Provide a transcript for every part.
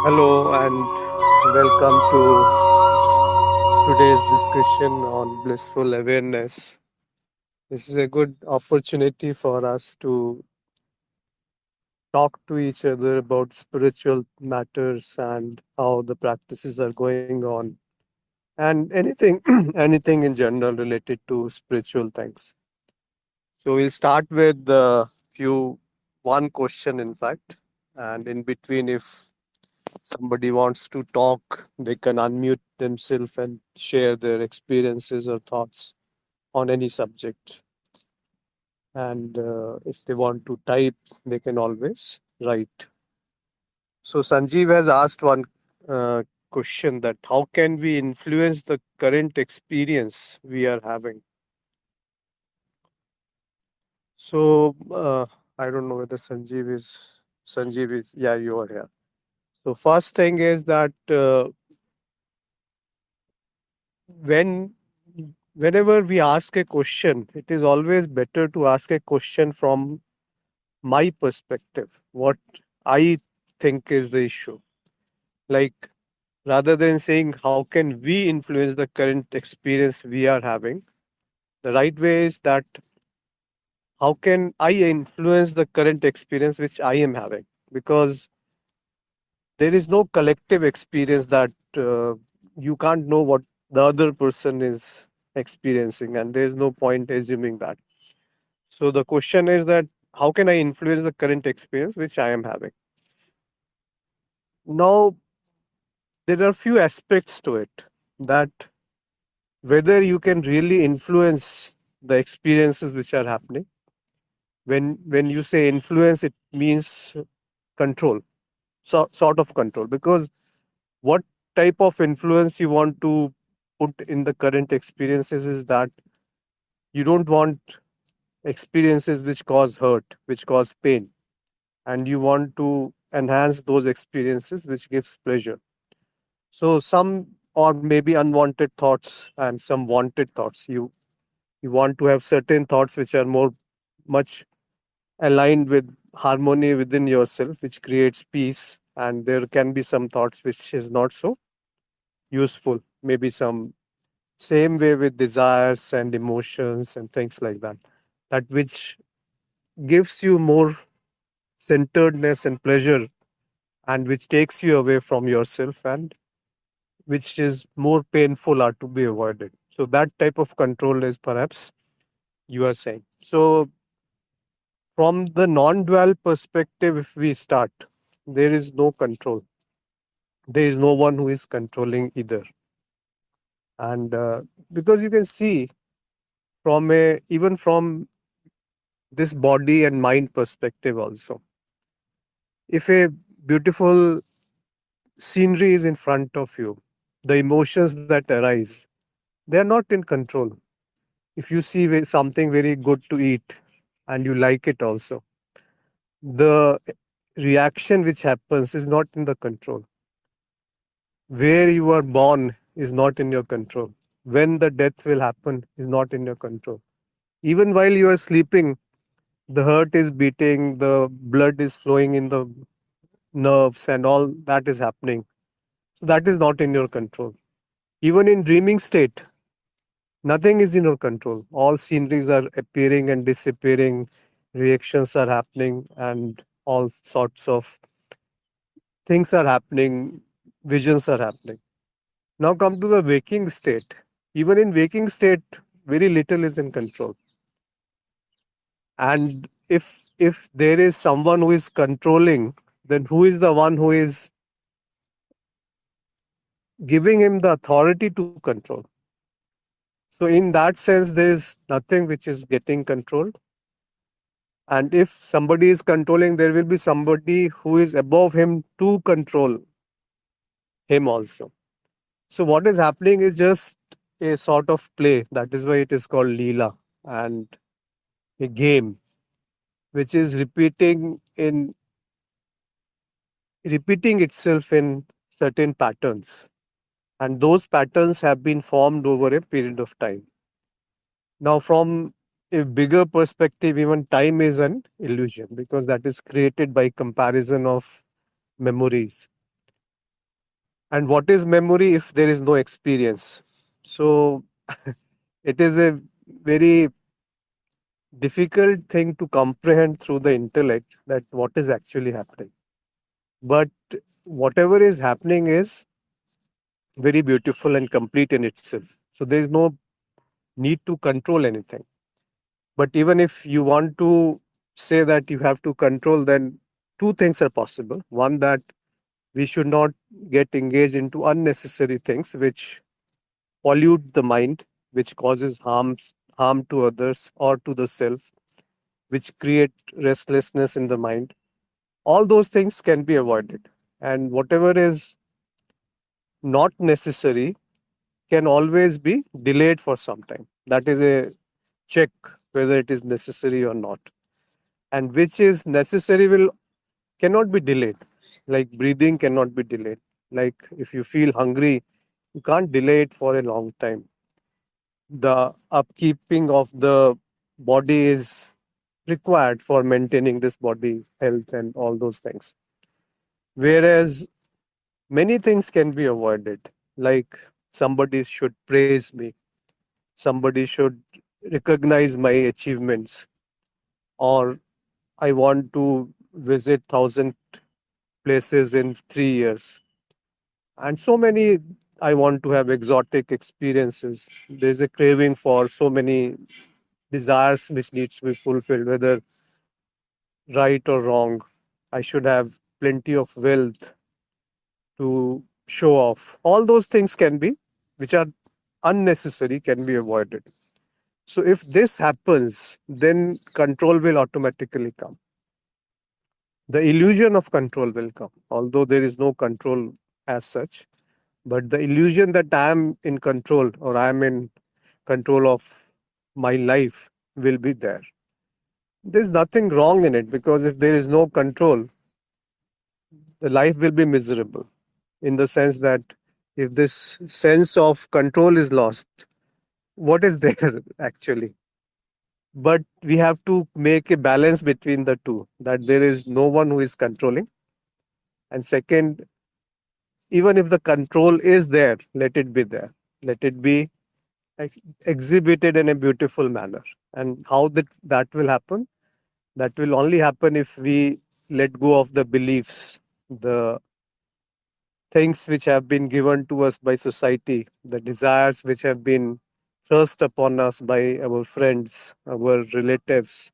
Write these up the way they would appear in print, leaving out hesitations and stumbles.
Hello and welcome to today's discussion on blissful awareness. This is a good opportunity for us to talk to each other about spiritual matters and how the practices are going on and anything anything in general related to spiritual things. So we'll start with the few one question in fact, and in between if somebody wants to talk, they can unmute themselves and share their experiences or thoughts on any subject. And if they want to type, they can always write. So Sanjeev has asked one question, that how can we influence the current experience we are having? So I don't know whether Sanjeev is, yeah, you are here. So first thing is that when whenever we ask a question, it is always better to ask a question from my perspective, what I think is the issue. Like, rather than saying how can we influence the current experience we are having, the right way is that how can I influence the current experience which I am having? Because there is no collective experience that you can't know what the other person is experiencing, and there is no point assuming that. So the question is that how can I influence the current experience which I am having? Now, there are few aspects to it, that whether you can really influence the experiences which are happening. When you say influence, it means control, sort of control. Because what type of influence you want to put in the current experiences is that you don't want experiences which cause hurt, which cause pain, and you want to enhance those experiences which gives pleasure. So some, or maybe unwanted thoughts and some wanted thoughts, you want to have certain thoughts which are more much aligned with harmony within yourself, which creates peace, and there can be some thoughts which is not so useful, maybe some, same way with desires and emotions and things like that, that which gives you more centeredness and pleasure, and which takes you away from yourself, and which is more painful are to be avoided. So that type of control is perhaps you are saying. So from the non-dual perspective, if we start, there is no control. There is no one who is controlling either. And because you can see from a, even from this body and mind perspective also, if a beautiful scenery is in front of you, the emotions that arise, they are not in control. If you see something very good to eat and you like it also, the reaction which happens is not in the control. Where you are born is not in your control. When the death will happen is not in your control. Even while you are sleeping, the heart is beating, the blood is flowing in the nerves, and all that is happening. So that is not in your control. Even in dreaming state, nothing is in your control. All sceneries are appearing and disappearing, reactions are happening, and all sorts of things are happening, visions are happening. Now come to the waking state. Even in waking state, very little is in control. And if there is someone who is controlling, then who is the one who is giving him the authority to control? So in that sense, there is nothing which is getting controlled. And if somebody is controlling, there will be somebody who is above him to control him also. So what is happening is just a sort of play. That is why it is called Leela, and a game which is repeating itself in certain patterns. And those patterns have been formed over a period of time. Now, from a bigger perspective, even time is an illusion, because that is created by comparison of memories. And what is memory if there is no experience? So it is a very difficult thing to comprehend through the intellect that what is actually happening. But whatever is happening is very beautiful and complete in itself. So there is no need to control anything. But even if you want to say that you have to control, then two things are possible. One, that we should not get engaged into unnecessary things which pollute the mind, which causes harm to others or to the self, which create restlessness in the mind. All those things can be avoided. And whatever is not necessary can always be delayed for some time. That is a check whether it is necessary or not. And which is necessary will cannot be delayed. Like breathing cannot be delayed. Like if you feel hungry, you can't delay it for a long time. The upkeeping of the body is required for maintaining this body health and all those things. Whereas many things can be avoided, like somebody should praise me, somebody should recognize my achievements, or I want to visit 1,000 places in 3 years, and so many. I want to have exotic experiences. There's a craving for so many desires which needs to be fulfilled, whether right or wrong. I should have plenty of wealth to show off. All those things can be, which are unnecessary, can be avoided. So if this happens, then control will automatically come. The illusion of control will come, although there is no control as such. But the illusion that I am in control or I am in control of my life will be there. There's nothing wrong in it, because if there is no control, the life will be miserable, in the sense that if this sense of control is lost, what is there actually? But we have to make a balance between the two, that there is no one who is controlling. And second, even if the control is there, let it be there. Let it be exhibited in a beautiful manner. And how that will happen? That will only happen if we let go of the beliefs, the things which have been given to us by society, the desires which have been thrust upon us by our friends, our relatives,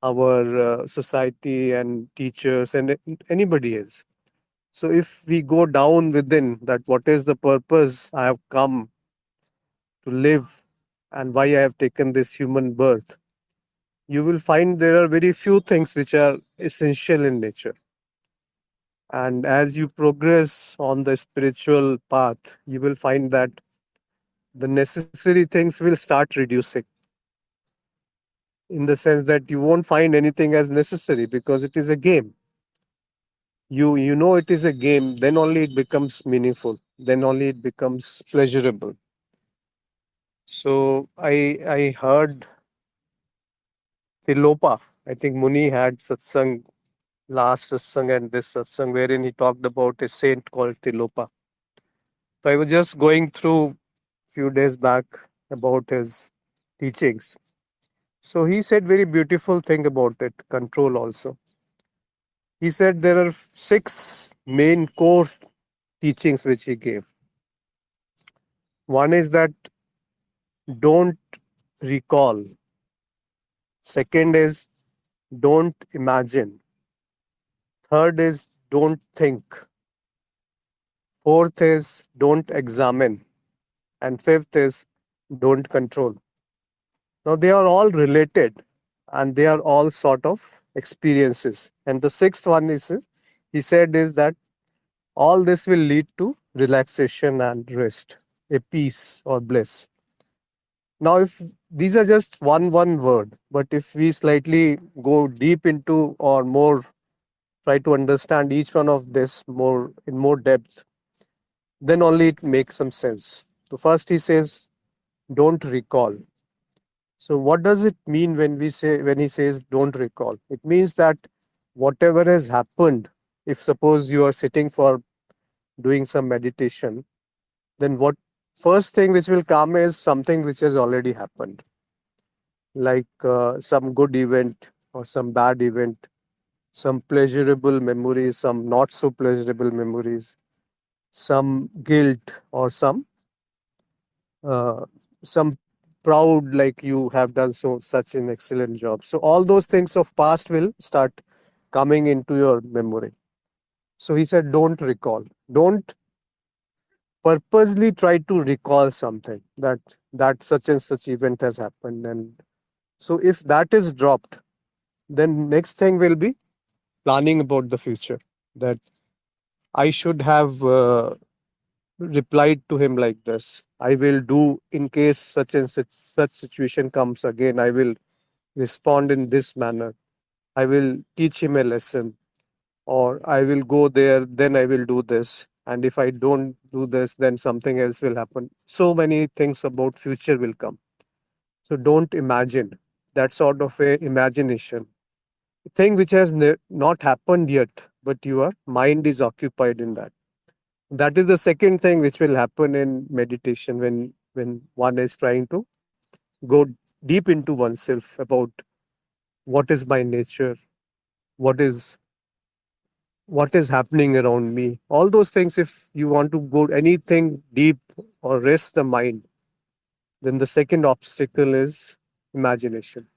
our society and teachers, and anybody else. So, if we go down within that, what is the purpose I have come to live and why I have taken this human birth, you will find there are very few things which are essential in nature. And as you progress on the spiritual path, you will find that the necessary things will start reducing, in the sense that you won't find anything as necessary because it is a game. You know it is a game, then only it becomes meaningful, then only it becomes pleasurable. So I heard Tilopa. I think Muni had satsang, last satsang and this satsang, wherein he talked about a saint called Tilopa. So I was just going through few days back about his teachings. So he said very beautiful thing about it, control also. He said there are six main core teachings which he gave. One is that don't recall. Second is don't imagine. Third is don't think. Fourth is don't examine. And fifth is don't control. Now they are all related and they are all sort of experiences. And the sixth one is, he said, is that all this will lead to relaxation and rest, a peace or bliss. Now, if these are just one word, but if we slightly go deep into or more try to understand each one of this more in more depth, then only it makes some sense. So first he says, don't recall. So what does it mean when he says don't recall? It means that whatever has happened, if suppose you are sitting for doing some meditation, then what first thing which will come is something which has already happened, like some good event or some bad event, some pleasurable memories, some not so pleasurable memories, some guilt or uh, some proud, like you have done so such an excellent job. So all those things of past will start coming into your memory. So he said, don't recall, don't purposely try to recall something that such and such event has happened. And so if that is dropped, then next thing will be planning about the future, that I should have replied to him like this, I will do in case such and such situation comes again, I will respond in this manner, I will teach him a lesson, or I will go there, then I will do this. And if I don't do this, then something else will happen. So many things about future will come. So don't imagine that sort of a imagination. Thing which has not happened yet, but your mind is occupied in that. That is the second thing which will happen in meditation when one is trying to go deep into oneself about what is my nature, what is what is happening around me, all those things. If you want to go anything deep or rest the mind, then the second obstacle is imagination.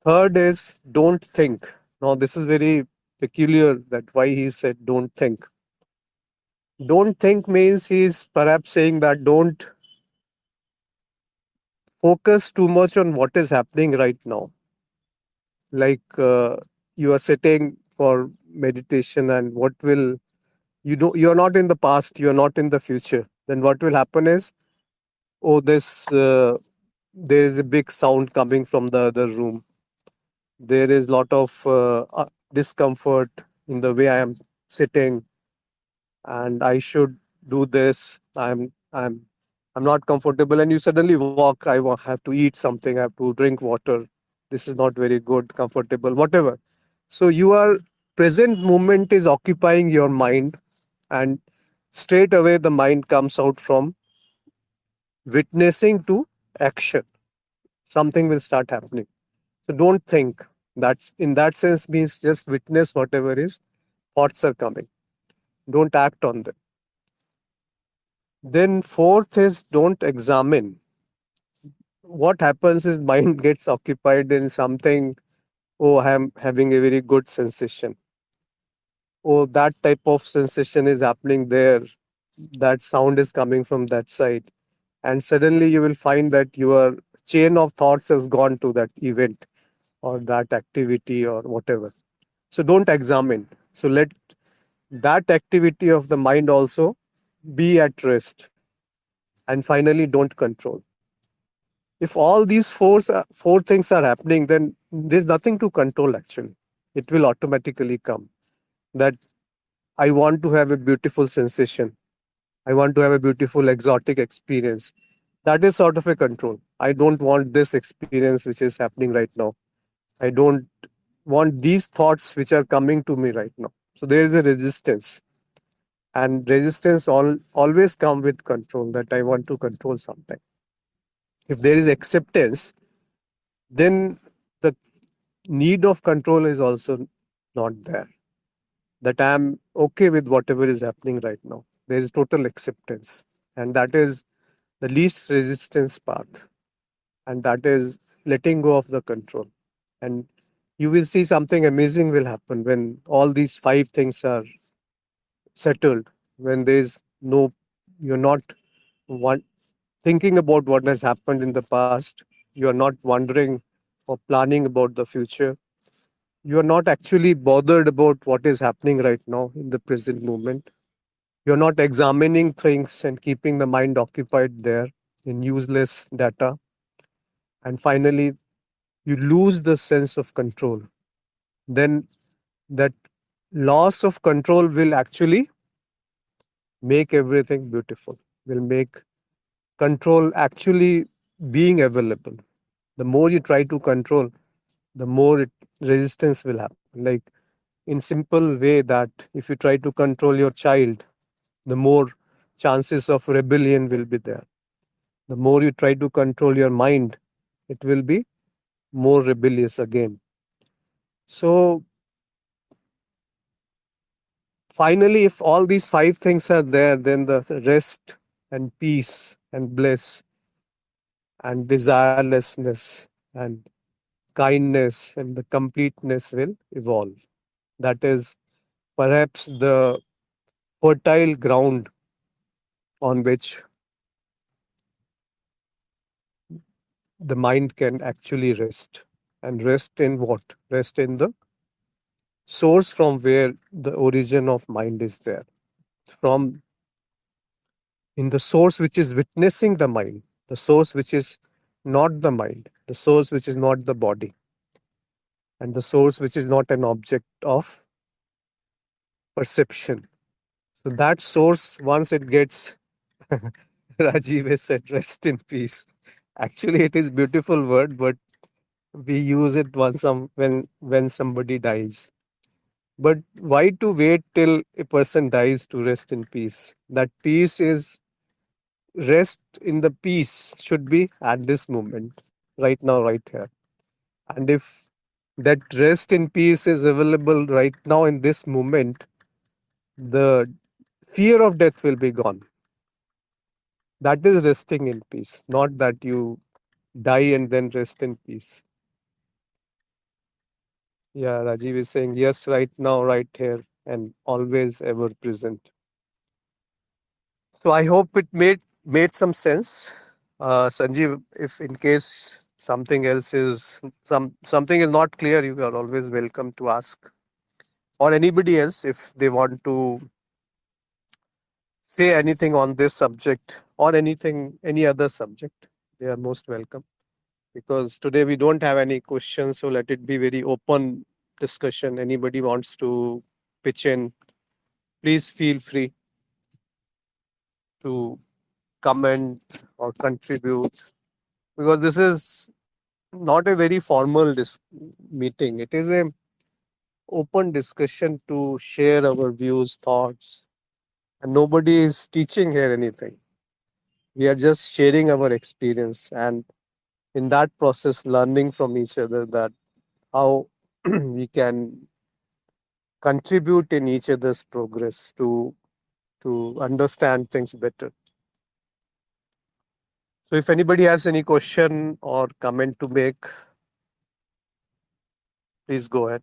Third is don't think. Now this is very peculiar, that why he said don't think. Don't think means he's perhaps saying that don't focus too much on what is happening right now. Like you are sitting for meditation, and what will you're not in the past, you're not in the future. Then what will happen is, oh, this there is a big sound coming from the other room. There is lot of discomfort in the way I am sitting, and I should do this. I'm not comfortable, and you suddenly walk. Have to eat something. I have to drink water. This is not very good, comfortable, whatever. So your present moment is occupying your mind, and straight away the mind comes out from witnessing to action. Something will start happening. So don't think. That's in that sense means just witness whatever is thoughts are coming. Don't act on them. Then fourth is don't examine. What happens is mind gets occupied in something. Oh, I am having a very good sensation. Oh, that type of sensation is happening there. That sound is coming from that side. And suddenly you will find that your chain of thoughts has gone to that event or that activity or whatever. So don't examine. So let that activity of the mind also be at rest. And finally, don't control. If all these four things are happening, then there's nothing to control actually. It will automatically come. That I want to have a beautiful sensation. I want to have a beautiful exotic experience. That is sort of a control. I don't want this experience which is happening right now. I don't want these thoughts which are coming to me right now. So there is a resistance. And resistance always come with control, that I want to control something. If there is acceptance, then the need of control is also not there. That I am okay with whatever is happening right now. There is total acceptance. And that is the least resistance path. And that is letting go of the control. And you will see something amazing will happen when all these five things are settled, when there is no, you're not one, thinking about what has happened in the past, you are not wondering or planning about the future, you are not actually bothered about what is happening right now in the present moment, you're not examining things and keeping the mind occupied there in useless data, and finally you lose the sense of control. Then that loss of control will actually make everything beautiful, will make control actually being available. The more you try to control, the more resistance will happen. Like in simple way that if you try to control your child, the more chances of rebellion will be there. The more you try to control your mind, it will be more rebellious again. So finally, if all these five things are there, then the rest and peace and bliss and desirelessness and kindness and the completeness will evolve. That is perhaps the fertile ground on which the mind can actually rest. And rest in what? Rest in the source from where the origin of mind is there. From in the source which is witnessing the mind, the source which is not the mind, the source which is not the body, and the source which is not an object of perception. So that source, once it gets, Rajiv has said, rest in peace. Actually, it is beautiful word, but we use it once when somebody dies. But why to wait till a person dies to rest in peace? That peace is rest in the peace should be at this moment, right now, right here. And if that rest in peace is available right now in this moment, the fear of death will be gone. That is resting in peace, not that you die and then rest in peace. Yeah, Rajiv is saying yes, right now, right here, and always ever present. So I hope it made some sense. Sanjeev, if in case something is not clear, you are always welcome to ask. Or anybody else, if they want to say anything on this subject or any other subject, they are most welcome. Because today we don't have any questions, so let it be very open discussion. Anybody wants to pitch in, please feel free to comment or contribute, because this is not a very formal meeting. It is a open discussion to share our views, thoughts, and nobody is teaching here anything. We are just sharing our experience, and in that process learning from each other that how we can contribute in each other's progress to understand things better. So if anybody has any question or comment to make, please go ahead.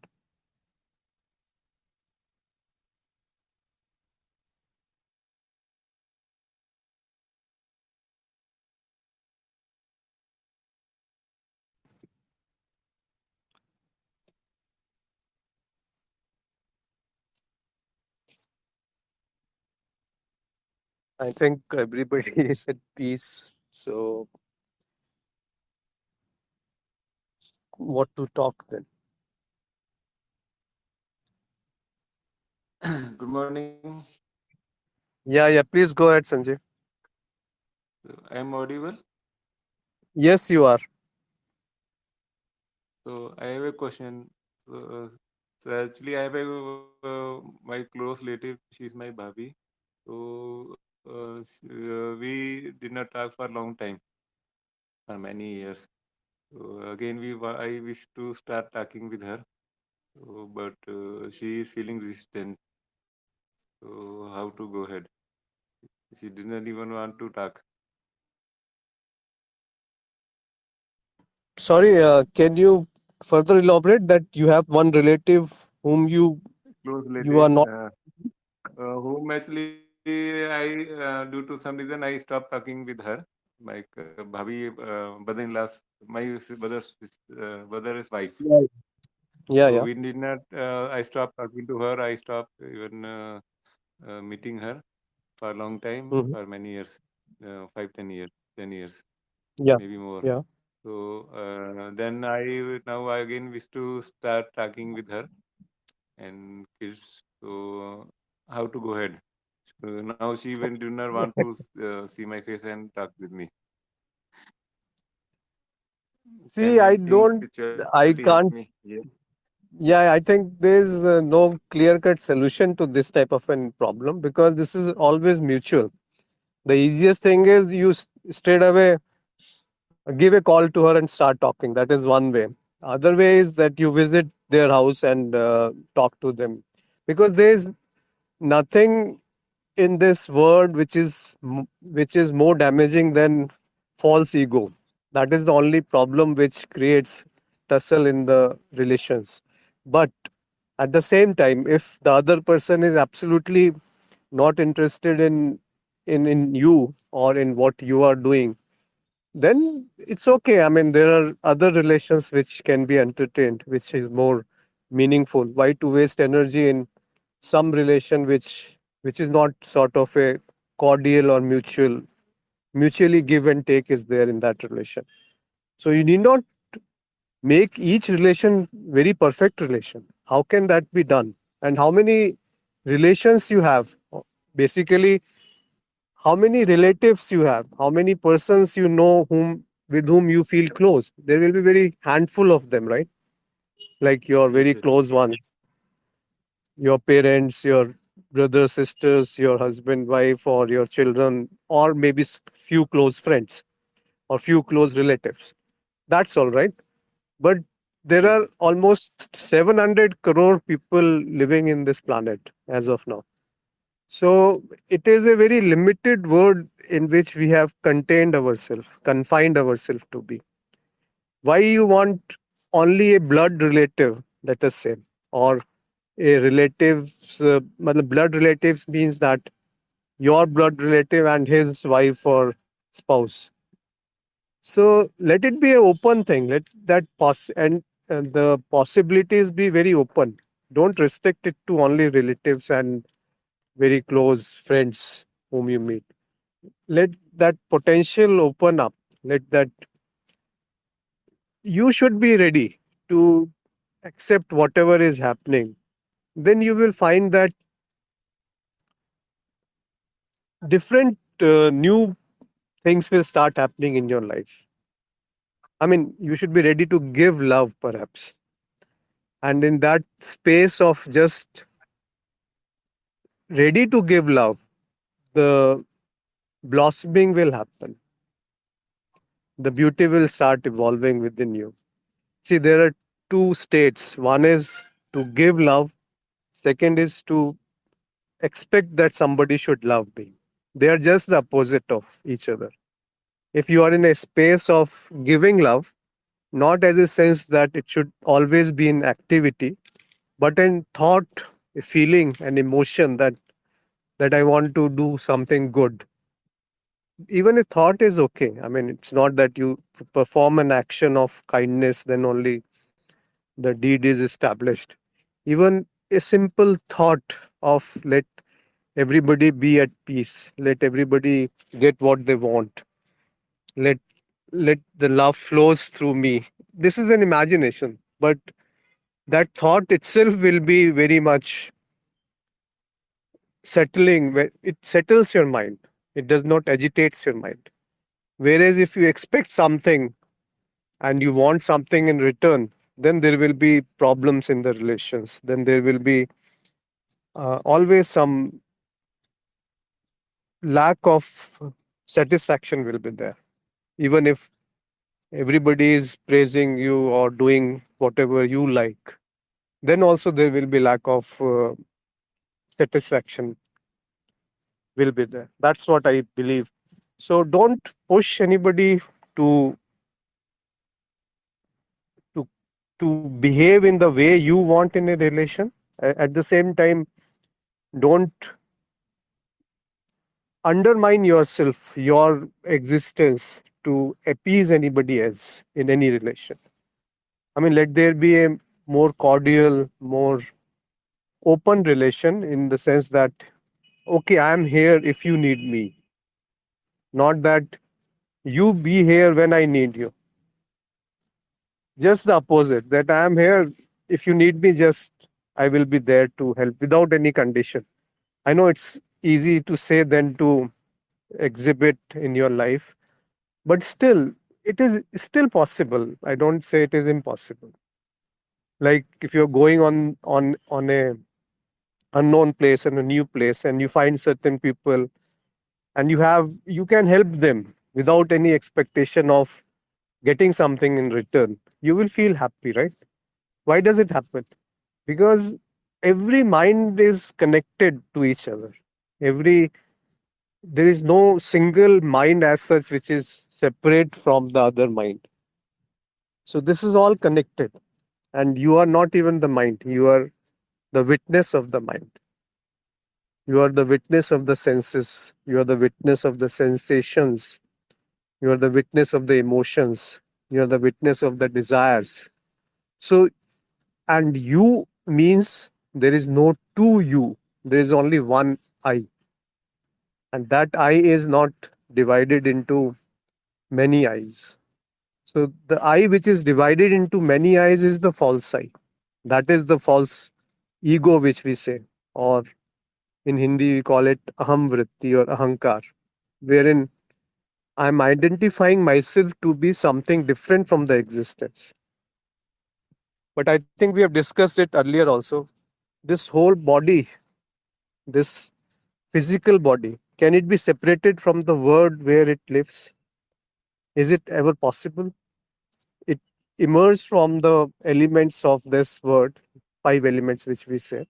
I think everybody is at peace. So what to talk then? Good morning. Yeah, yeah. Please go ahead, Sanjay. I am audible. Yes, you are. So I have a question. So, so actually, I have my close relative. She is my bhabhi. So we did not talk for a long time, for many years. So again, I wish to start talking with her. So, but she is feeling resistant. So how to go ahead? She did not even want to talk. Sorry, can you further elaborate that you have one relative whom Close you relative. are not? Whom actually due to some reason I stopped talking with her. My bhabhi, brother-in-law's, my brother's wife. Yeah, yeah, So yeah. we did not. I stopped talking to her. I stopped even meeting her for a long time, Mhm. for many years, 5, 10 years, 10 years, Yeah, maybe more. yeah. So then now I again wish to start talking with her and kids. So how to go ahead? Now she even do not want to see my face and talk with me. Can See, I anything don't, spirituality I help me can't, here? Yeah, I think there's no clear cut solution to this type of an problem because this is always mutual. The easiest thing is you straight away give a call to her and start talking. That is one way. Other way is that you visit their house and talk to them, because there is nothing in this world which is more damaging than false ego. That is the only problem which creates tussle in the relations. But at the same time, if the other person is absolutely not interested in you or in what you are doing, then it's okay. I mean, there are other relations which can be entertained, which is more meaningful. Why to waste energy in some relation which is not sort of a cordial or mutually give and take is there in that relation. So you need not make each relation very perfect relation. How can that be done? And how many relations you have? Basically, how many relatives you have? How many persons you know whom with whom you feel close? There will be very handful of them, right? Like your very Yes, yes. close ones, your parents, your brothers, sisters, your husband, wife, or your children, or maybe few close friends or few close relatives. That's all right. But there Yes. are almost 700 crore people living in this planet as of now. So it is a very limited world in which we have confined ourselves to be. Why you want only a blood relative, let us say, or a relatives, blood relatives means that your blood relative and his wife or spouse. So let it be an open thing. Let that and the possibilities be very open. Don't restrict it to only relatives and very close friends whom you meet. Let that potential open up. Let that you should be ready to accept whatever is happening. Then you will find that different new things will start happening in your life. I mean, you should be ready to give love, perhaps. And in that space of just ready to give love, the blossoming will happen. The beauty will start evolving within you. See, there are two states. One is to give love, second is to expect that somebody should love me. They are just the opposite of each other. If you are in a space of giving love, not as a sense that it should always be in activity, but in thought, a feeling, an emotion that I want to do something good. Even a thought is okay. I mean, it's not that you perform an action of kindness, then only the deed is established. Even a simple thought of let everybody be at peace, let everybody get what they want, let let the love flows through me. This is an imagination, but that thought itself will be very much settling. It settles your mind. It does not agitates your mind. Whereas if you expect something and you want something in return, then there will be problems in the relations. Then there will be always some lack of satisfaction will be there. Even if everybody is praising you or doing whatever you like, then also there will be lack of satisfaction will be there. That's what I believe. So don't push anybody to to to behave in the way you want in a relation. At the same time, don't undermine yourself, your existence to appease anybody else in any relation. I mean, let there be a more cordial, more open relation in the sense that, okay, I am here if you need me, not that you be here when I need you. Just the opposite, that I am here if you need me, just I will be there to help without any condition. I know it's easy to say than to exhibit in your life, but still, it is still possible. I don't say it is impossible. Like if you're going on a unknown place and a new place, and you find certain people, and you can help them without any expectation of getting something in return, you will feel happy, right? Why does it happen? Because every mind is connected to each other. Every There is no single mind as such which is separate from the other mind. So this is all connected, and you are not even the mind. You are the witness of the mind. You are the witness of the senses. You are the witness of the sensations. You are the witness of the emotions. You are the witness of the desires. So, and you means there is no two you. There is only one I. And that I is not divided into many eyes. So the I which is divided into many eyes is the false I. That is the false ego which we say. Or in Hindi we call it aham vritti or ahankar, wherein I'm identifying myself to be something different from the existence. But I think we have discussed it earlier also. This whole body, this physical body, can it be separated from the world where it lives? Is it ever possible? It emerged from the elements of this word, five elements which we say,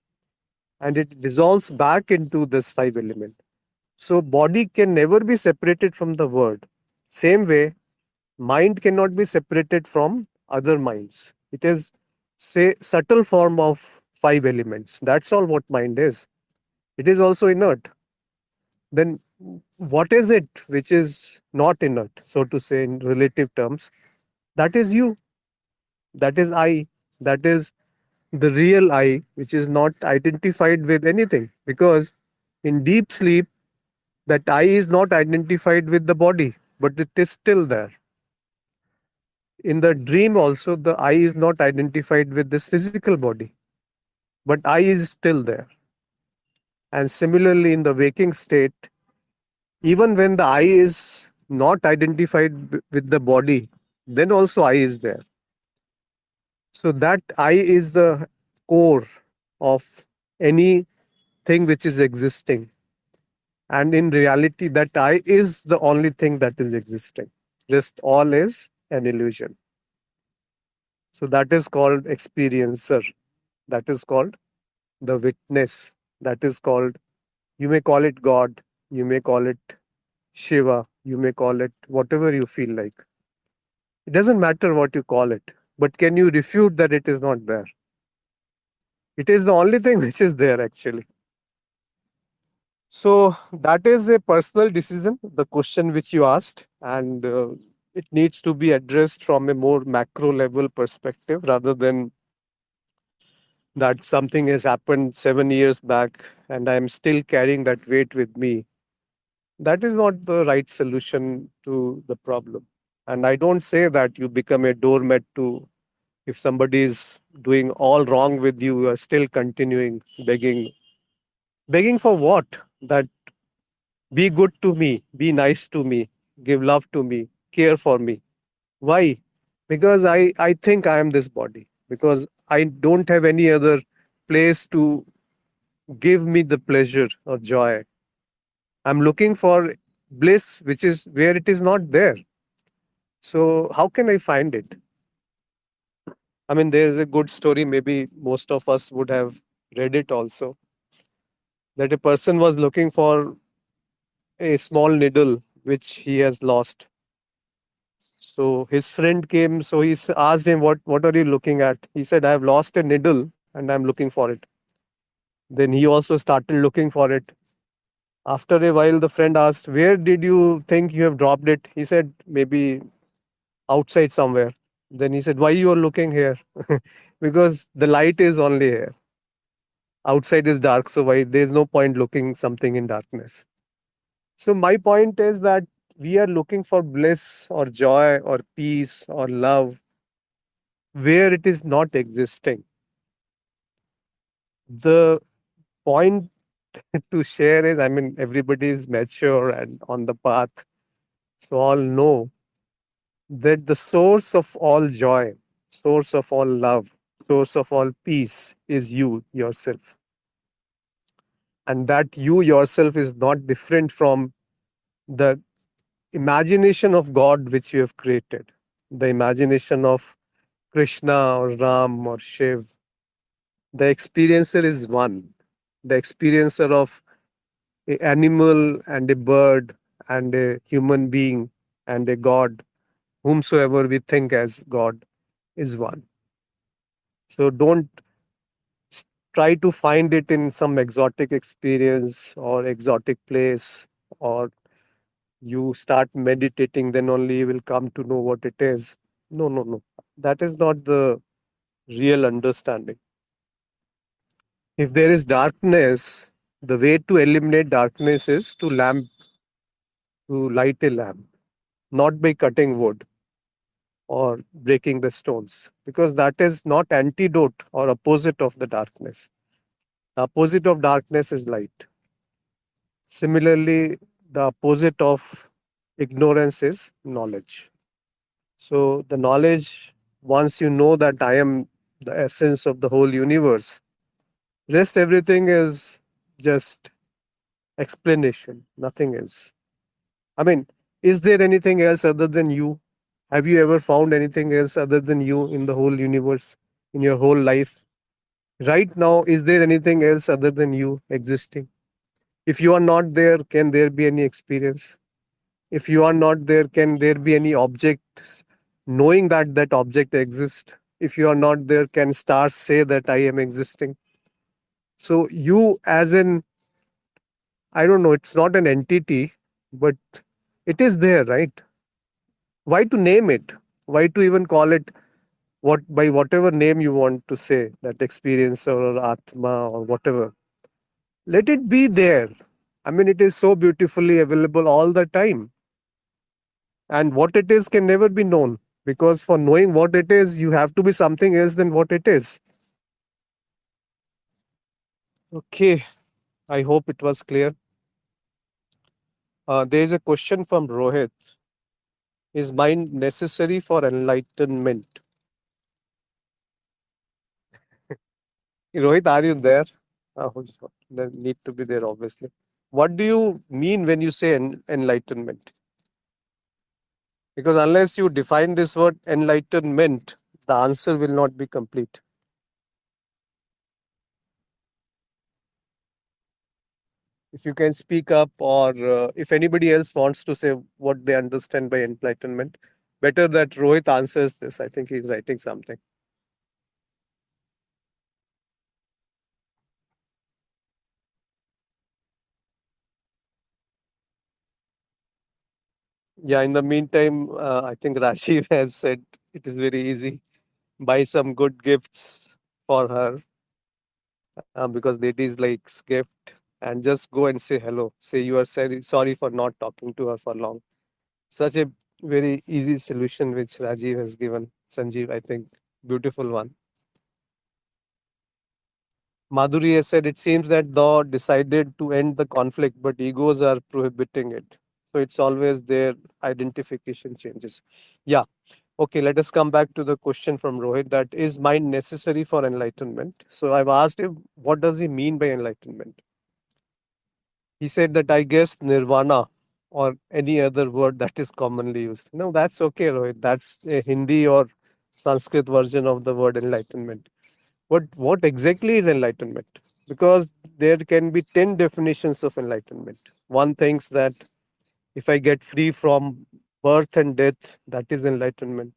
and it dissolves back into this five element. So body can never be separated from the word. Same way, mind cannot be separated from other minds. It is, say, subtle form of five elements. That's all what mind is. It is also inert. Then what is it which is not inert, so to say, in relative terms? That is you. That is I. That is the real I, which is not identified with anything. Because in deep sleep, that I is not identified with the body, but it is still there. In the dream, also, the I is not identified with this physical body, but I is still there. And similarly, in the waking state, even when the I is not identified with the body, then also I is there. So that I is the core of anything which is existing. And in reality, that I is the only thing that is existing. Rest all is an illusion. So that is called experiencer. That is called the witness. That is called, you may call it God, you may call it Shiva, you may call it whatever you feel like. It doesn't matter what you call it. But can you refute that it is not there? It is the only thing which is there actually. So that is a personal decision, the question which you asked, and it needs to be addressed from a more macro level perspective rather than that something has happened 7 years back and I'm still carrying that weight with me. That is not the right solution to the problem. And I don't say that you become a doormat to, if somebody is doing all wrong with you, you are still continuing begging. Begging for what? That be good to me, be nice to me, give love to me, care for me. Why? Because I think I am this body. Because I don't have any other place to give me the pleasure or joy. I'm looking for bliss, which is where it is not there. So, how can I find it? I mean, there's a good story, maybe most of us would have read it also, that a person was looking for a small needle which he has lost. So, his friend came, so asked him, what are you looking at? He said, I have lost a needle and I'm looking for it. Then he also started looking for it. After a while, the friend asked, where did you think you have dropped it? He said, maybe outside somewhere. Then he said, why you are looking here? Because the light is only here. Outside is dark, so why there's no point looking something in darkness. So my point is that we are looking for bliss or joy or peace or love where it is not existing. The point to share is, I mean, everybody is mature and on the path, so all know that the source of all joy, source of all love, source of all peace is you yourself. And that you yourself is not different from the imagination of God which you have created, the imagination of Krishna or Ram or Shiv. The experiencer is one. The experiencer of an animal and a bird and a human being and a God, whomsoever we think as God, is one. So don't try to find it in some exotic experience or exotic place, or you start meditating, then only you will come to know what it is. No, no, no. That is not the real understanding. If there is darkness, the way to eliminate darkness is to light a lamp, not by cutting wood or breaking the stones, because that is not antidote or opposite of the darkness. The opposite of darkness is light. Similarly, the opposite of ignorance is knowledge. So, the knowledge, once you know that I am the essence of the whole universe, rest everything is just explanation, nothing else. I mean, is there anything else other than you? Have you ever found anything else other than you in the whole universe, in your whole life? Right now, is there anything else other than you existing? If you are not there, can there be any experience? If you are not there, can there be any object knowing that that object exists? If you are not there, can stars say that I am existing? So, you as in, I don't know, it's not an entity, but it is there, right? Why to name it? Why to even call it what by whatever name you want to say, that experience or Atma or whatever? Let it be there. I mean, it is so beautifully available all the time. And what it is can never be known, because for knowing what it is, you have to be something else than what it is. Okay, I hope it was clear. There is a question from Rohit. Is mind necessary for enlightenment? Rohit, are you there? They need to be there, obviously. What do you mean when you say enlightenment? Because unless you define this word enlightenment, the answer will not be complete. If you can speak up, or if anybody else wants to say what they understand by enlightenment, better that Rohit answers this. I think he's writing something. Yeah, in the meantime, I think Rajiv has said it is very easy. Buy some good gifts for her, because ladies likes gift, and just go and say hello. Say you are sorry for not talking to her for long. Such a very easy solution which Rajiv has given. Sanjeev, I think, beautiful one. Madhuri has said it seems that Daw decided to end the conflict, but egos are prohibiting it. So it's always their identification changes. Yeah. Okay, let us come back to the question from Rohit, that is mind necessary for enlightenment? So I've asked him, what does he mean by enlightenment? He said that I guess nirvana or any other word that is commonly used. No, that's okay, Rohit. That's a Hindi or Sanskrit version of the word enlightenment. What exactly is enlightenment? Because there can be 10 definitions of enlightenment. One thinks that if I get free from birth and death, that is enlightenment.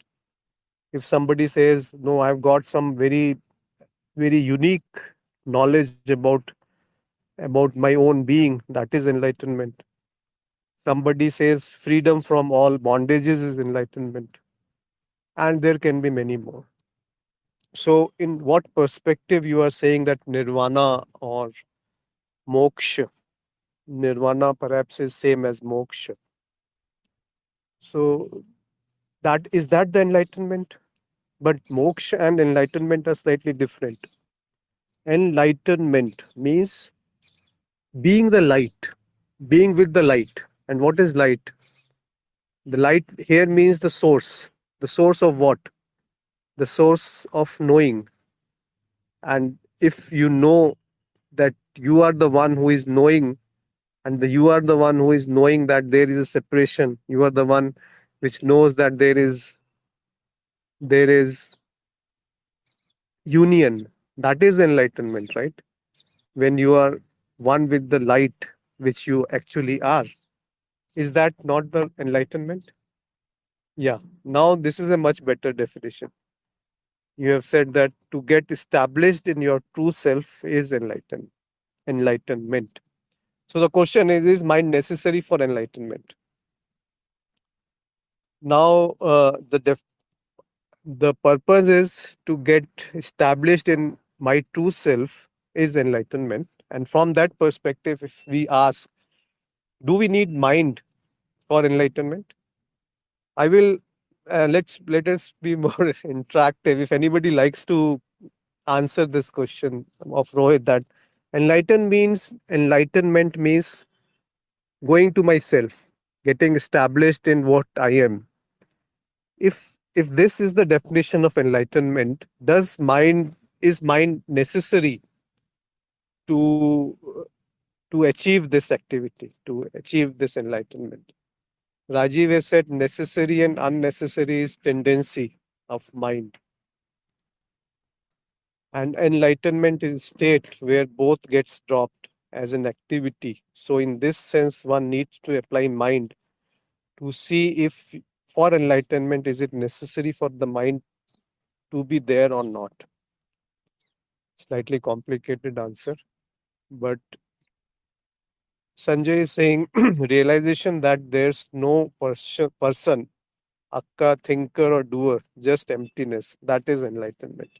If somebody says, no, I've got some very unique knowledge about my own being, that is enlightenment. Somebody says freedom from all bondages is enlightenment. And there can be many more. So, in what perspective you are saying that nirvana or moksha, nirvana perhaps is same as moksha. So, that the enlightenment? But moksha and enlightenment are slightly different. Enlightenment means being the light, being with the light. And what is light? The light here means the source. The source of what? The source of knowing. And if you know that you are the one who is knowing, and you are the one who is knowing that there is a separation, you are the one which knows that there is union, that is enlightenment, right? When you are one with the light which you actually are. Is that not the enlightenment? Yeah. Now this is a much better definition. You have said that to get established in your true self is enlightenment. So the question is mind necessary for enlightenment? Now, the purpose is to get established in my true self is enlightenment. And from that perspective, if we ask, do we need mind for enlightenment? I will let us be more interactive. If anybody likes to answer this question of Rohit, that enlightenment means going to myself, getting established in what I am. If this is the definition of enlightenment, does mind is mind necessary to to achieve this activity, to achieve this enlightenment? Rajiv has said necessary and unnecessary is tendency of mind, and enlightenment is state where both gets dropped as an activity. So in this sense, one needs to apply mind to see if for enlightenment is it necessary for the mind to be there or not. Slightly complicated answer, but Sanjay is saying realization that there's no person, akka, thinker, or doer, just emptiness. That is enlightenment.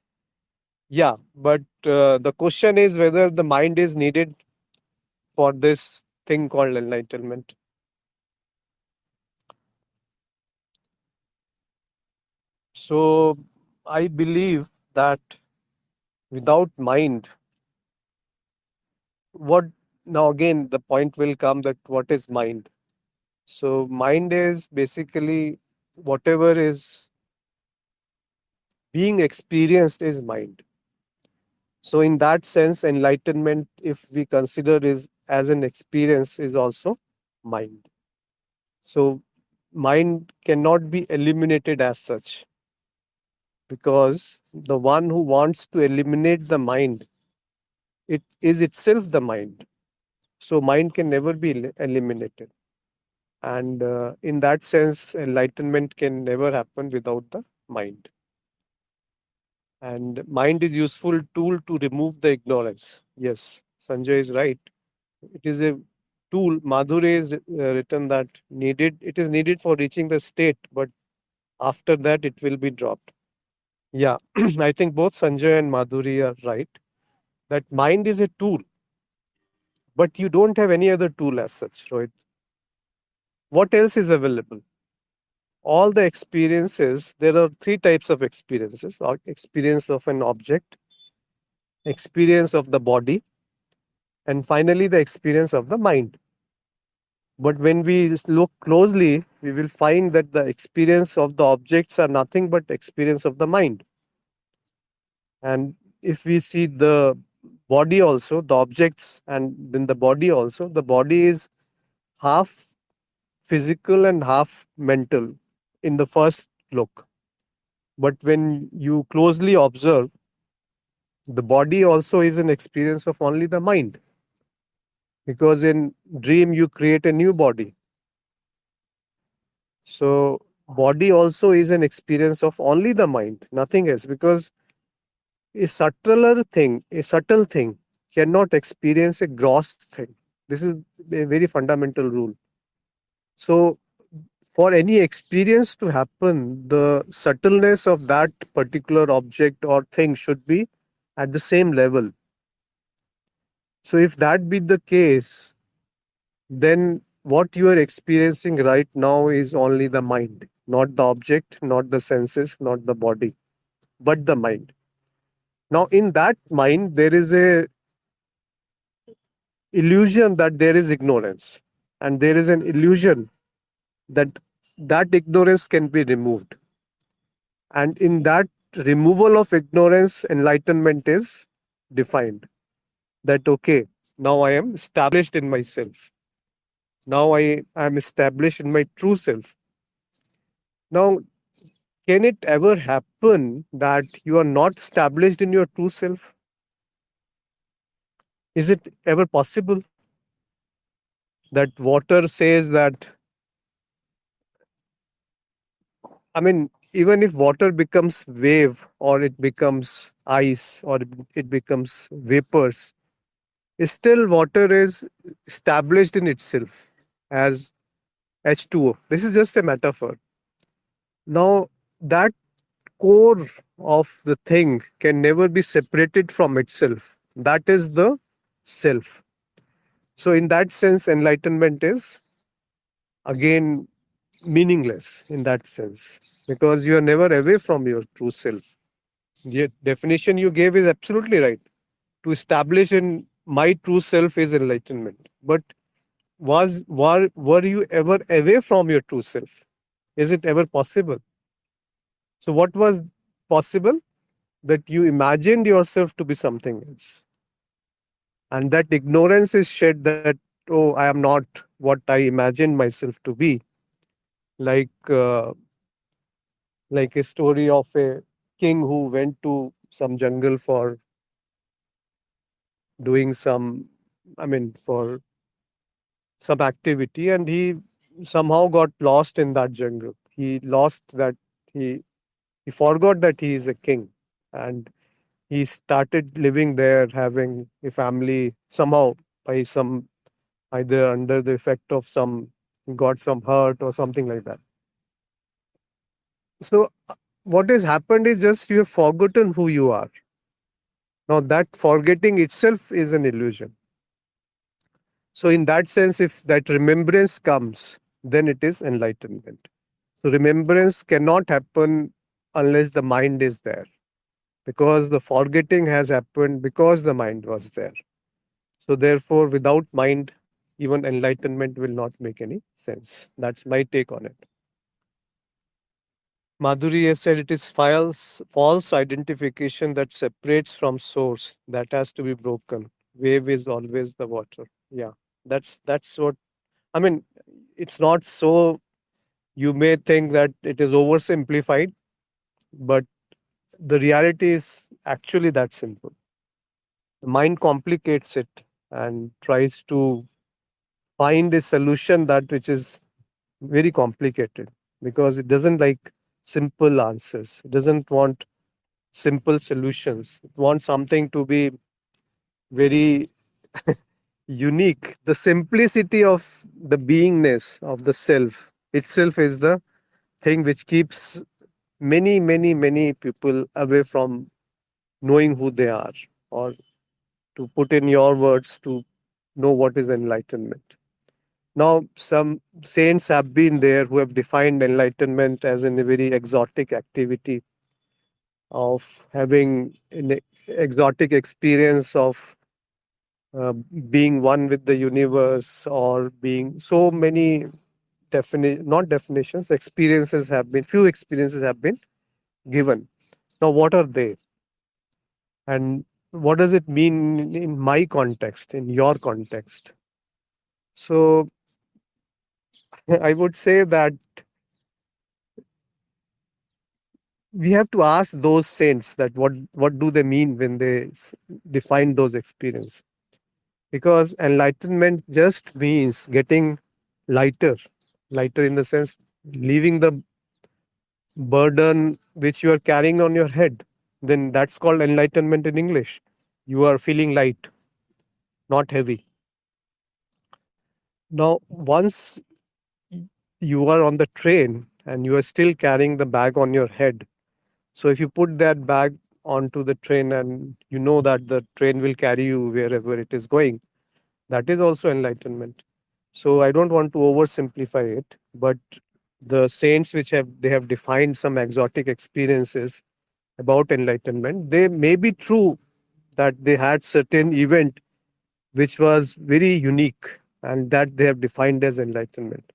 Yeah, but the question is whether the mind is needed for this thing called enlightenment. So I believe that without mind, what now again the point will come that what is mind? So mind is basically whatever is being experienced is mind. So in that sense, enlightenment, if we consider is as an experience, is also mind. So mind cannot be eliminated as such, because the one who wants to eliminate the mind, it is itself the mind. So mind can never be eliminated. And in that sense, enlightenment can never happen without the mind. And mind is useful tool to remove the ignorance. Yes, Sanjay is right. It is a tool. Madhure is written that needed. It is needed for reaching the state, but after that it will be dropped. Yeah, I think both Sanjay and Madhuri are right. That mind is a tool, but you don't have any other tool as such, right? What else is available? All the experiences. There are three types of experiences: experience of an object, experience of the body, and finally the experience of the mind. But when we look closely, we will find that the experience of the objects are nothing but experience of the mind. And if we see the body also, the objects, and then the body also, the body is half physical and half mental in the first look. But when you closely observe, the body also is an experience of only the mind, because in dream you create a new body. So body also is an experience of only the mind, nothing else, because a subtle thing cannot experience a gross thing. This is a very fundamental rule. So for any experience to happen, the subtleness of that particular object or thing should be at the same level. So if that be the case, then what you are experiencing right now is only the mind, not the object, not the senses, not the body, but the mind. Now, in that mind, there is a illusion that there is ignorance, and there is an illusion that that ignorance can be removed. And in that removal of ignorance, enlightenment is defined. That okay, now I am established in myself. Now I am established in my true self. Now, can it ever happen that you are not established in your true self? Is it ever possible that water says that, I mean, even if water becomes wave or it becomes ice or it becomes vapors, still water is established in itself as H2O. This is just a metaphor. Now, that core of the thing can never be separated from itself. That is the self. So, in that sense, enlightenment is again meaningless in that sense because you are never away from your true self. The definition you gave is absolutely right. To establish in my true self is enlightenment. But were you ever away from your true self? Is it ever possible? So, what was possible? That you imagined yourself to be something else. And that ignorance is shed that, oh, I am not what I imagined myself to be. Like, like a story of a king who went to some jungle for doing some, I mean, for some activity, and he somehow got lost in that jungle. He lost that, he, he forgot that he is a king. And he started living there, having a family somehow by some either under the effect of some got some hurt or something like that. So what has happened is just you have forgotten who you are. Now that forgetting itself is an illusion. So in that sense, if that remembrance comes, then it is enlightenment. So remembrance cannot happen unless the mind is there, because the forgetting has happened because the mind was there. So therefore, without mind, even enlightenment will not make any sense. That's my take on it. Madhuri has said it is false identification that separates from source that has to be broken. Wave is always the water. Yeah, that's what I mean. It's not so. You may think that it is oversimplified, but the reality is actually that simple. The mind complicates it and tries to find a solution that which is very complicated because it doesn't like simple answers. It doesn't want simple solutions. It wants something to be very unique. The simplicity of the beingness of the self itself is the thing which keeps many people away from knowing who they are, or to put in your words, to know what is enlightenment. Now, some saints have been there who have defined enlightenment as in a very exotic activity of having an exotic experience of being one with the universe, or being so many not definitions, experiences have been, few experiences have been given. Now, what are they? And what does it mean in my context, in your context? So, I would say that we have to ask those saints that what do they mean when they define those experiences, because enlightenment just means getting lighter, lighter in the sense leaving the burden which you are carrying on your head. Then that's called enlightenment in English. You are feeling light, not heavy. Now once you are on the train and you are still carrying the bag on your head, so if you put that bag onto the train and you know that the train will carry you wherever it is going, that is also enlightenment. So I don't want to oversimplify it, but the saints which have they have defined some exotic experiences about enlightenment, they may be true that they had certain event which was very unique and that they have defined as enlightenment.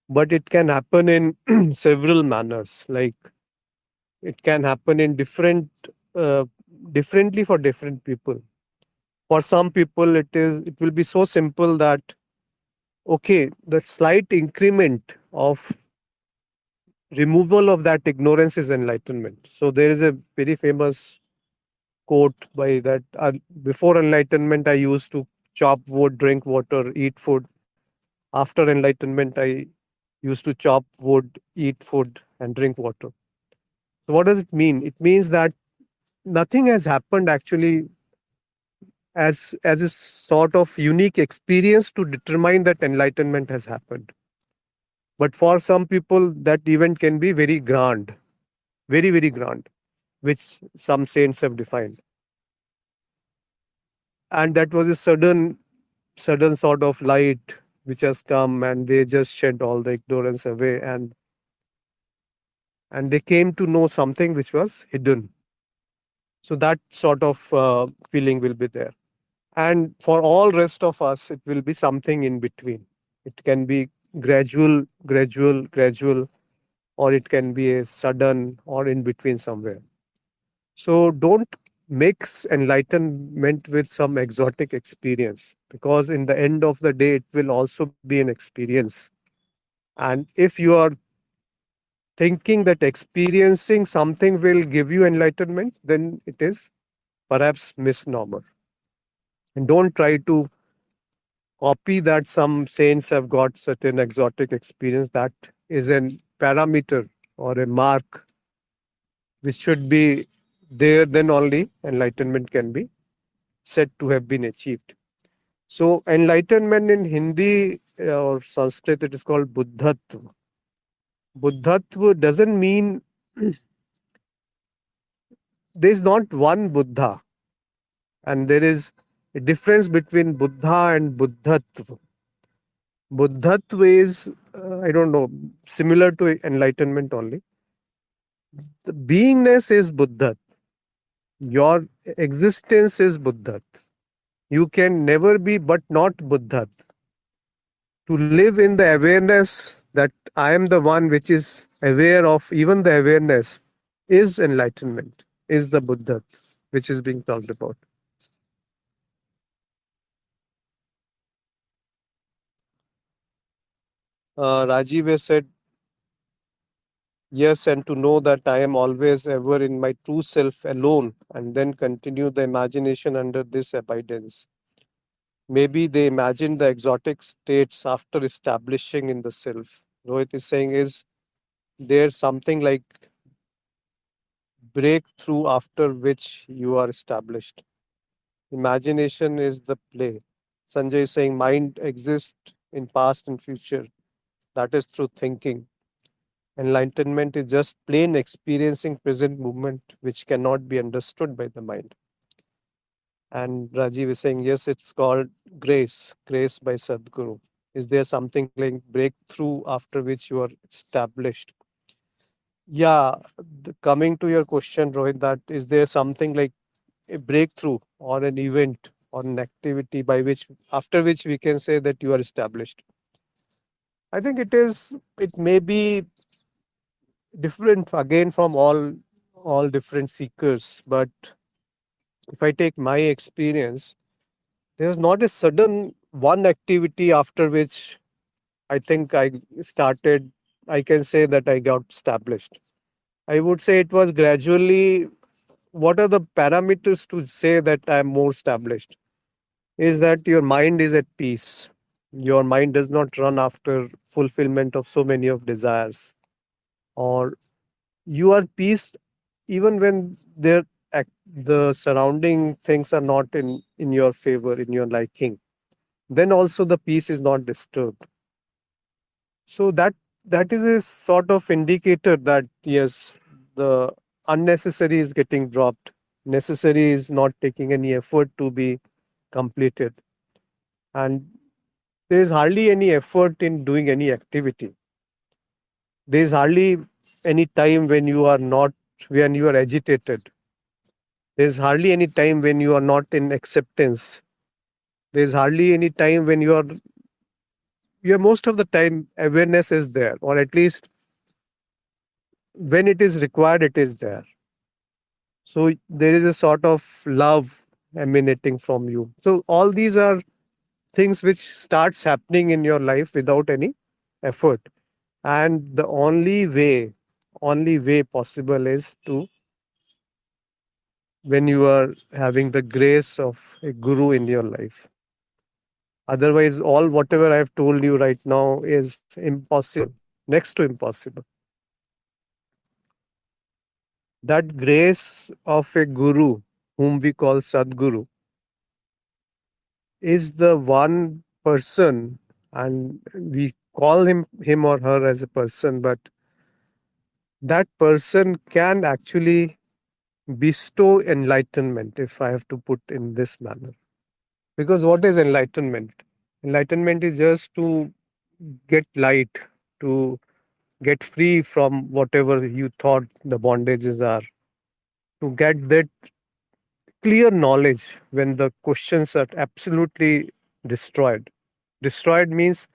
But it can happen in several manners. Like it can happen in different, differently for different people. For some people, it will be so simple that okay, the slight increment of removal of that ignorance is enlightenment. So there is a very famous quote by that before enlightenment I used to chop wood, drink water, eat food. After enlightenment I used to chop wood, eat food, and drink water. So what does it mean? It means that nothing has happened actually as a sort of unique experience to determine that enlightenment has happened. But for some people, that event can be very grand, very, very grand, which some saints have defined. And that was a sudden sort of light which has come, and they just shed all the ignorance away, and they came to know something which was hidden. So that sort of feeling will be there. And for all rest of us, it will be something in between. It can be gradual, or it can be a sudden or in between somewhere. So don't mix enlightenment with some exotic experience, because in the end of the day, it will also be an experience. And if you are thinking that experiencing something will give you enlightenment, then it is perhaps misnomer. And don't try to copy that some saints have got certain exotic experience. That is a parameter or a mark which should be there, then only enlightenment can be said to have been achieved. So enlightenment in Hindi or Sanskrit, it is called Buddhatva. Buddhatva doesn't mean there is not one Buddha, and there is a difference between Buddha and Buddhatva. Buddhatva is, I don't know, similar to enlightenment only. The beingness is Buddhat. Your existence is Buddhat. You can never be but not Buddhat. To live in the awareness that I am the one which is aware of even the awareness is enlightenment, is the Buddha which is being talked about. Rajiv has said, yes, and to know that I am always ever in my true self alone, and then continue the imagination under this abidance. Maybe they imagine the exotic states after establishing in the self. Rohit is saying, is there something like breakthrough after which you are established? Imagination is the play. Sanjay is saying mind exists in past and future. That is through thinking. Enlightenment is just plain experiencing present movement which cannot be understood by the mind. And Rajiv is saying, yes, it's called grace, grace by Sadhguru. Is there something like breakthrough after which you are established? Yeah, coming to your question, Rohit, that is there something like a breakthrough or an event or an activity by which after which we can say that you are established? I think it may be different again from all different seekers, but if I take my experience, there's not a sudden one activity after which I think I can say that I got established. I would say it was gradually. What are the parameters to say that I am more established? Is that your mind is at peace. Your mind does not run after fulfillment of so many of desires, or you are peace even when the surrounding things are not in your favor, in your liking. Then also the peace is not disturbed. So that is a sort of indicator that yes, the unnecessary is getting dropped. Necessary is not taking any effort to be completed, and there is hardly any effort in doing any activity. There is hardly any time when you are agitated. There is hardly any time when you are not in acceptance. There is hardly any time when you are most of the time awareness is there, or at least when it is required, it is there. So there is a sort of love emanating from you. So all these are things which starts happening in your life without any effort. And the only way possible is to when you are having the grace of a guru in your life. Otherwise, all whatever I've told you right now is impossible, next to impossible. That grace of a guru, whom we call Sadguru, is the one person, and we call him or her as a person, but that person can actually bestow enlightenment, if I have to put in this manner. Because what is enlightenment? Enlightenment is just to get light, to get free from whatever you thought the bondages are, to get that clear knowledge when the questions are absolutely destroyed. Destroyed means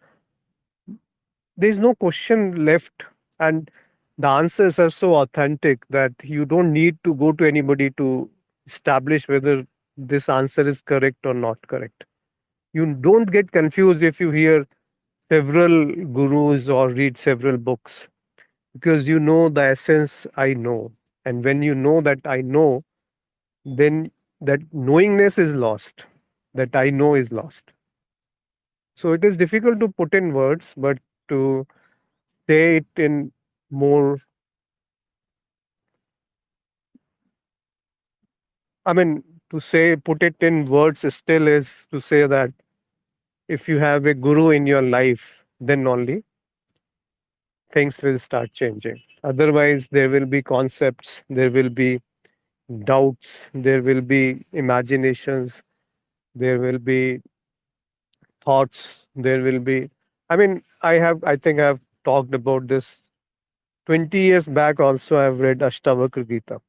there is no question left, and the answers are so authentic that you don't need to go to anybody to establish whether this answer is correct or not correct. You don't get confused if you hear several gurus or read several books, because you know the essence I know. And when you know that I know, then that knowingness is lost, that I know is lost. So it is difficult to put in words, but to say it in more, I mean, to say, put it in words still is to say that if you have a guru in your life, then only things will start changing. Otherwise, there will be concepts, there will be doubts, there will be imaginations, there will be thoughts, there will be. I think I've talked about this 20 years back also. I've read Ashtavakra Gita,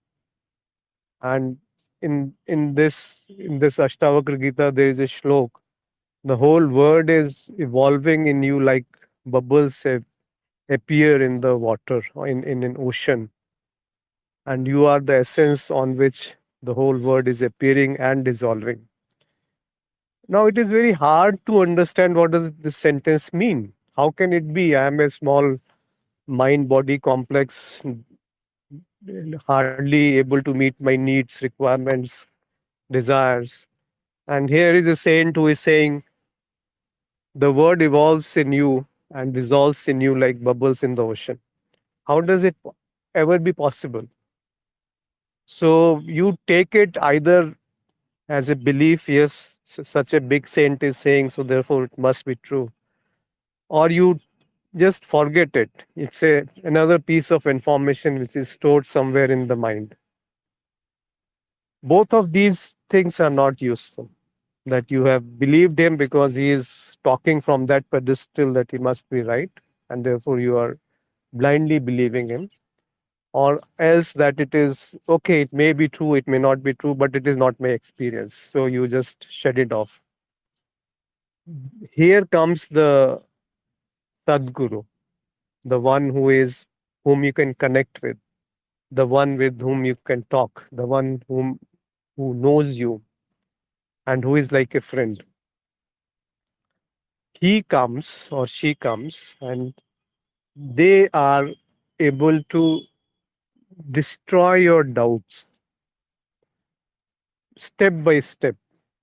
and in this Ashtavakra Gita there is a shlok. The whole world is evolving in you like bubbles appear in the water or in an ocean, and you are the essence on which the whole world is appearing and dissolving. Now it is very hard to understand what does this sentence mean. How can it be? I am a small mind body complex, hardly able to meet my needs, requirements, desires. And here is a saint who is saying the word evolves in you and dissolves in you like bubbles in the ocean. How does it ever be possible? So you take it either as a belief, yes, such a big saint is saying, so therefore it must be true, or you just forget it. It's another piece of information which is stored somewhere in the mind. Both of these things are not useful. That you have believed him because he is talking from that pedestal that he must be right, and therefore you are blindly believing him, or else that it is okay, it may be true, it may not be true, but it is not my experience. So you just shut it off. Here comes the Sadguru, the one whom you can connect with, the one with whom you can talk, the one who knows you and who is like a friend. He comes or she comes, and they are able to destroy your doubts step by step,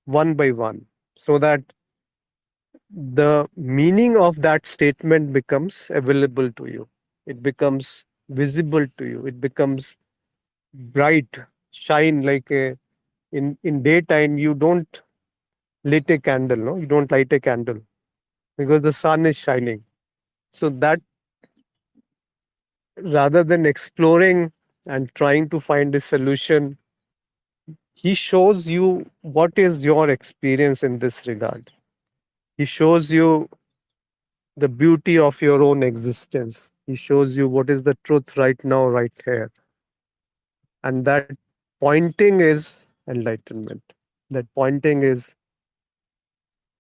one by one, so that the meaning of that statement becomes available to you. It becomes visible to you. It becomes bright, shine like a in daytime. You don't lit a candle, no, you don't light a candle because the sun is shining. So that rather than exploring and trying to find a solution, he shows you what is your experience in this regard. He shows you the beauty of your own existence. He shows you what is the truth right now, right here. And that pointing is enlightenment. That pointing is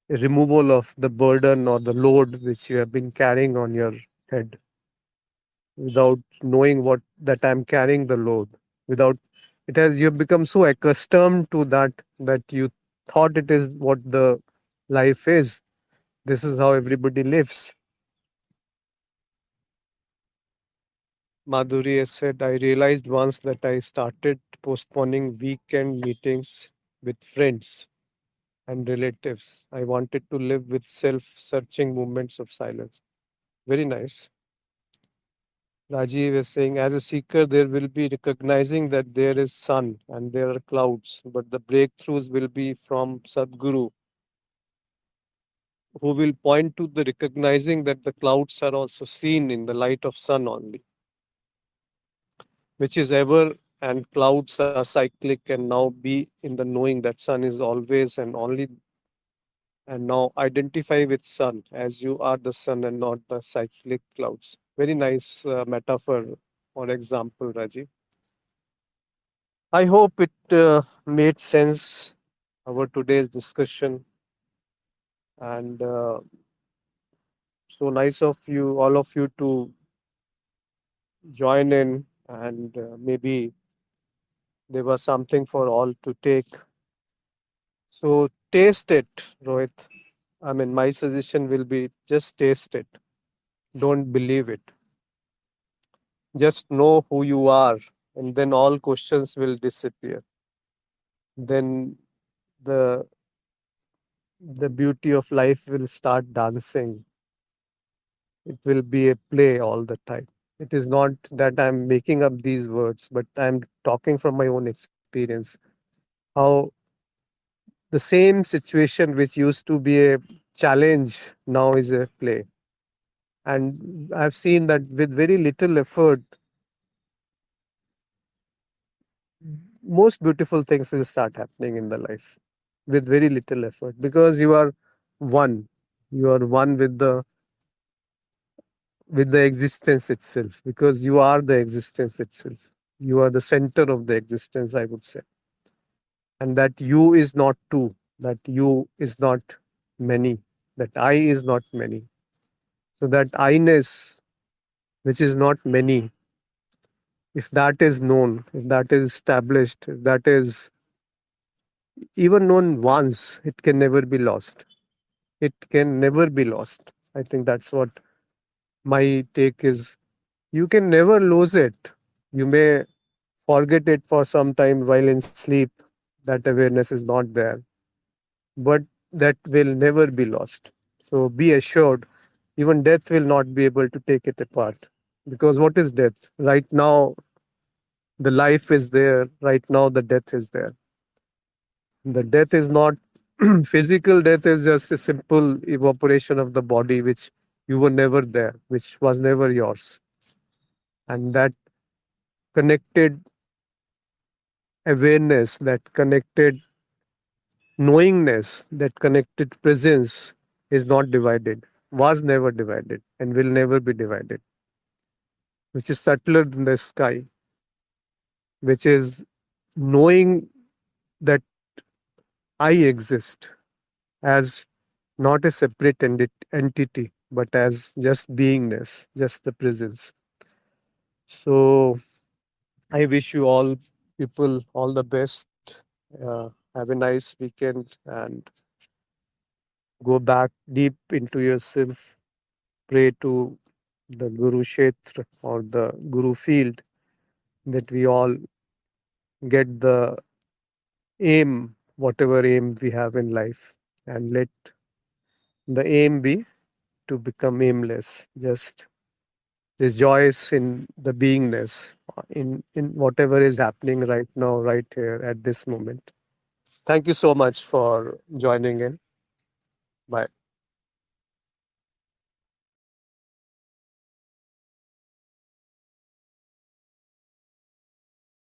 a removal of the burden or the load which you have been carrying on your head without knowing what that I'm carrying the load, without It has you've become so accustomed to that you thought it is what the life is. This is how everybody lives. Madhuri has said, I realized once that I started postponing weekend meetings with friends and relatives. I wanted to live with self searching moments of silence. Very nice. Rajiv is saying, as a seeker, there will be recognizing that there is sun and there are clouds, but the breakthroughs will be from Sadguru, who will point to the recognizing that the clouds are also seen in the light of sun only, which is ever, and clouds are cyclic, and now be in the knowing that sun is always and only, and now identify with sun as you are the sun and not the cyclic clouds. Very nice metaphor or example, Rajiv. I hope it made sense, our today's discussion. And so nice of you, all of you, to join in. And maybe there was something for all to take. So taste it, Rohit. I mean, my suggestion will be just taste it. Don't believe it. Just know who you are, and then all questions will disappear. Then the the beauty of life will start dancing. It will be a play all the time. It is not that I'm making up these words, but I'm talking from my own experience. How the same situation which used to be a challenge now is a play. And I've seen that with very little effort, most beautiful things will start happening in the life with very little effort, because you are one. You are one with the existence itself, because you are the existence itself. You are the center of the existence, I would say. And that you is not two, that you is not many, that I is not many. So that I-ness, which is not many, if that is known, if that is established, if that is even known once, it can never be lost. It can never be lost. I think that's what my take is. You can never lose it. You may forget it for some time while in sleep. That awareness is not there, but that will never be lost. So be assured, even death will not be able to take it apart. Because what is death? Right now, the life is there. Right now, the death is there. The death is not physical death, is just a simple evaporation of the body, which you were never there, which was never yours. And that connected awareness, that connected knowingness, that connected presence is not divided, was never divided, and will never be divided, which is subtler than the sky, which is knowing that I exist as not a separate entity, but as just beingness, just the presence. So I wish you all people all the best. Have a nice weekend and go back deep into yourself. Pray to the Guru Kshetra or the Guru field, that we all get the aim, whatever aim we have in life, and let the aim be to become aimless. Just rejoice in the beingness, in whatever is happening right now, right here at this moment. Thank you so much for joining in. Bye.